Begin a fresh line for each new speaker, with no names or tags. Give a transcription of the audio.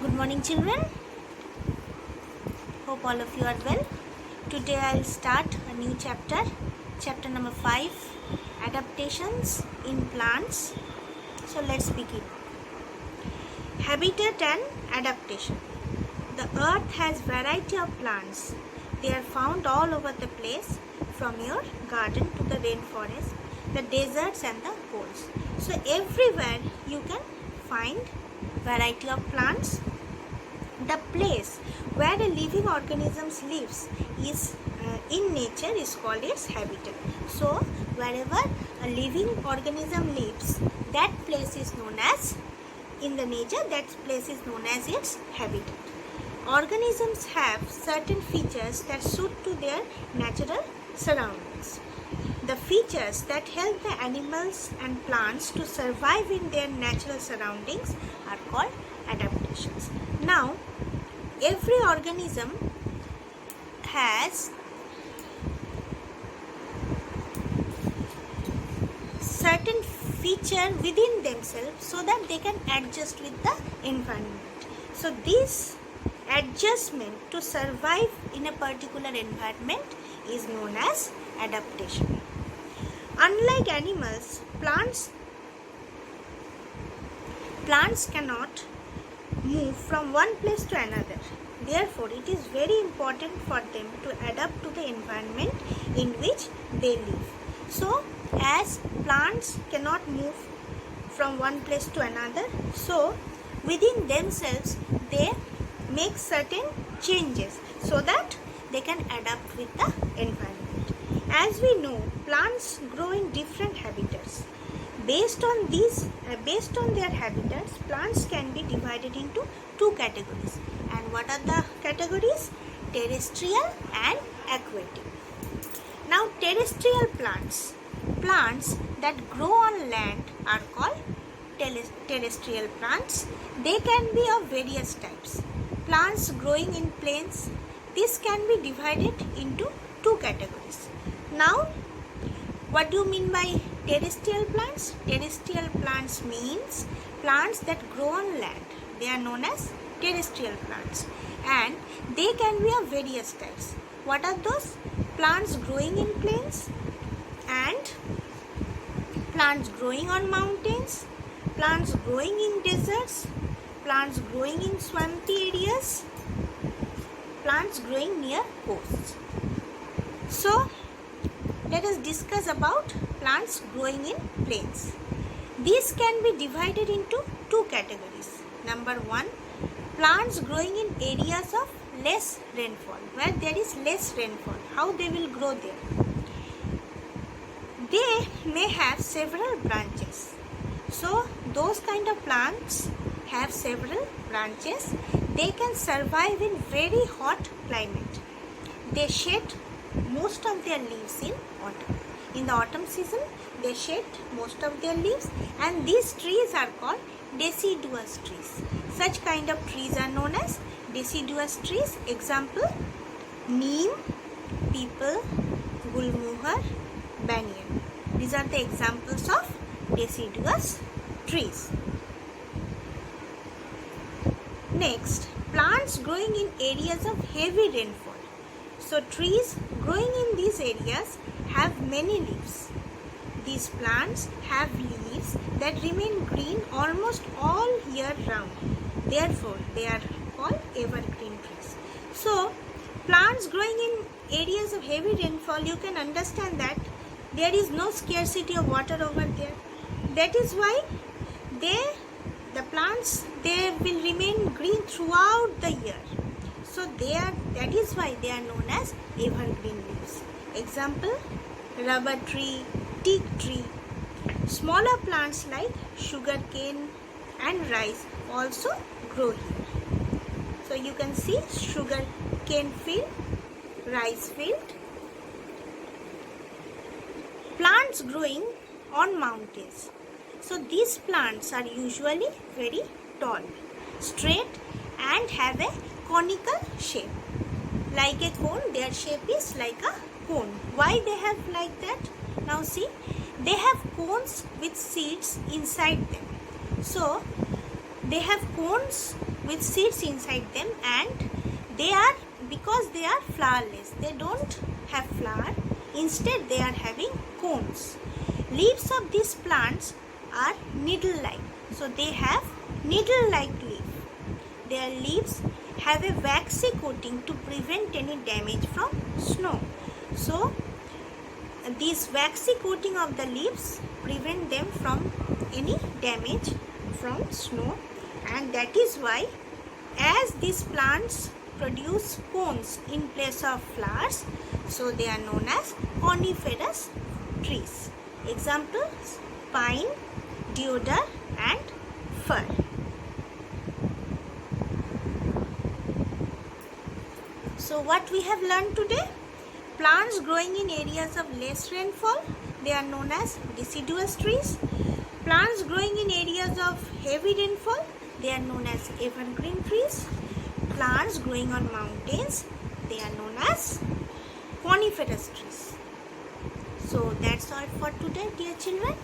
Good morning, children. Hope all of you are well. Today I'll start a new chapter, chapter number 5, Adaptations in Plants. So let's begin. Habitat and adaptation. The earth has variety of plants. They are found all over the place, from your garden to the rainforest, the deserts and the poles. So everywhere you can find variety of plants. The place where a living organism lives is in nature is called its habitat. So wherever a living organism lives, that place is known as, in the nature, that place is known as its habitat. Organisms have certain features that suit to their natural surroundings. The features that help the animals and plants to survive in their natural surroundings are called adaptations. Now, every organism has certain feature within themselves so that they can adjust with the environment. So this adjustment to survive in a particular environment is known as adaptation. Unlike animals, plants cannot move from one place to another. Therefore, it is very important for them to adapt to the environment in which they live. So, as plants cannot move from one place to another, so within themselves they make certain changes so that they can adapt with the environment. As we know, plants grow in different habitats. Based on their habitats, plants can be divided into two categories. And what are the categories? Terrestrial and aquatic. Now, terrestrial plants that grow on land are called terrestrial plants. They can be of various types. Plants growing in plains, this can be divided into two categories. Now, what do you mean by terrestrial plants? Terrestrial plants means plants that grow on land. They are known as terrestrial plants, and they can be of various types. What are those? Plants growing in plains, and plants growing on mountains, plants growing in deserts, plants growing in swampy areas, plants growing near coasts. So, let us discuss about plants growing in plains. These can be divided into two categories. Number one, plants growing in areas of less rainfall, where there is less rainfall. How they will grow there? They may have several branches. So those kind of plants have several branches. They can survive in very hot climate. They shed most of their leaves in autumn. In the autumn season, they shed most of their leaves, and these trees are called deciduous trees. Such kind of trees are known as deciduous trees. Example: neem, peepal, gulmohar, banyan. These are the examples of deciduous trees. Next, plants growing in areas of heavy rainfall. So trees growing in these areas have many leaves. These plants have leaves that remain green almost all year round. Therefore, they are called evergreen trees. So, plants growing in areas of heavy rainfall, you can understand that there is no scarcity of water over there. That is why the plants, they will remain green throughout the year. So that is why they are known as evergreen leaves. Example: rubber tree, teak tree. Smaller plants like sugarcane and rice also grow here. So you can see sugarcane field, rice field. Plants growing on mountains. So these plants are usually very tall, straight, and have a conical shape. Like a cone, their shape is like a cone. Why they have like that? Now see, they have cones with seeds inside them. So they have cones with seeds inside them, and they are, because they are flowerless, they don't have flower, instead they are having cones. Leaves of these plants are needle-like, so they have needle-like leaf. Their leaves have a waxy coating to prevent any damage from snow. So this waxy coating of the leaves prevent them from any damage from snow, and that is why, as these plants produce cones in place of flowers, so they are known as coniferous trees. Examples: pine, deodar and fir. So what we have learned today? Plants growing in areas of less rainfall, they are known as deciduous trees. Plants growing in areas of heavy rainfall, they are known as evergreen trees. Plants growing on mountains, they are known as coniferous trees. So that's all for today, dear children.